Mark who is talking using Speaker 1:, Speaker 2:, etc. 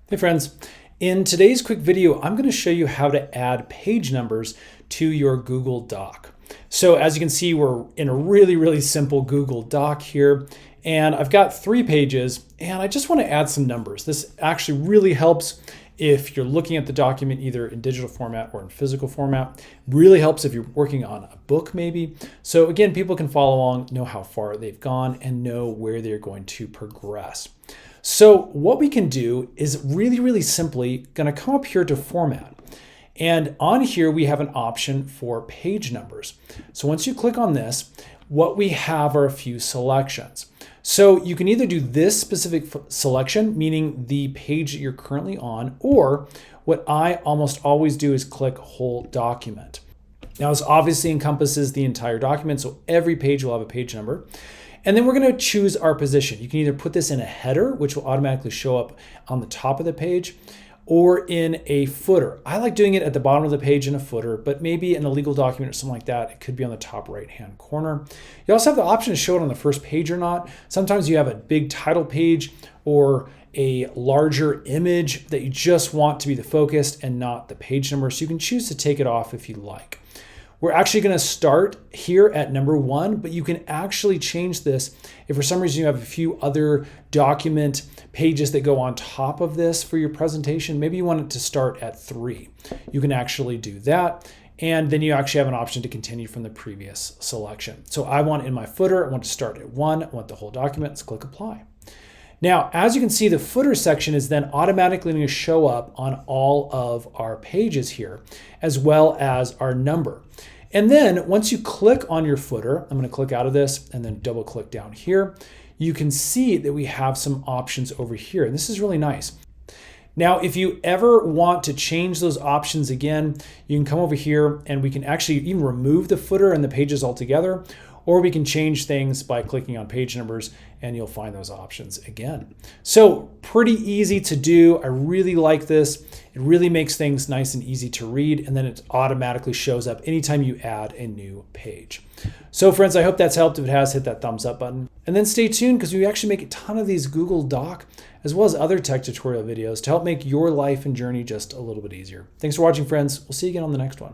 Speaker 1: Hey friends, in today's quick video, I'm going to show you how to add page numbers to your Google Doc. So as you can see, we're in a really simple Google Doc here, and I've got 3 pages, and I just want to add some numbers. This actually really helps if you're looking at the document either in digital format or in physical format. Really helps if you're working on a book maybe. So again, people can follow along, know how far they've gone, and know where they're going to progress. So what we can do is really simply going to come up here to format. And on here, we have an option for page numbers. So once you click on this, what we have are a few selections. So you can either do this specific selection, meaning the page that you're currently on, or what I almost always do is click whole document. Now this obviously encompasses the entire document, so every page will have a page number. And then we're going to choose our position. You can either put this in a header, which will automatically show up on the top of the page, or in a footer. I like doing it at the bottom of the page in a footer, but maybe in a legal document or something like that, it could be on the top right-hand corner. You also have the option to show it on the first page or not. Sometimes you have a big title page or a larger image that you just want to be the focus and not the page number. So you can choose to take it off if you like. We're actually going to start here at number 1, but you can actually change this if for some reason you have a few other document pages that go on top of this for your presentation. Maybe you want it to start at 3. You can actually do that. And then you actually have an option to continue from the previous selection. So I want in my footer, I want to start at 1. I want the whole document. Let's click apply. Now, as you can see, the footer section is then automatically going to show up on all of our pages here, as well as our number. And then once you click on your footer, I'm going to click out of this and then double click down here. You can see that we have some options over here, and this is really nice. Now, if you ever want to change those options again, you can come over here and we can actually even remove the footer and the pages altogether, or we can change things by clicking on page numbers and you'll find those options again. So pretty easy to do. I really like this. It really makes things nice and easy to read, and then it automatically shows up anytime you add a new page. So friends, I hope that's helped. If it has, hit that thumbs up button. And then stay tuned because we actually make a ton of these Google Doc as well as other tech tutorial videos to help make your life and journey just a little bit easier. Thanks for watching, friends. We'll see you again on the next one.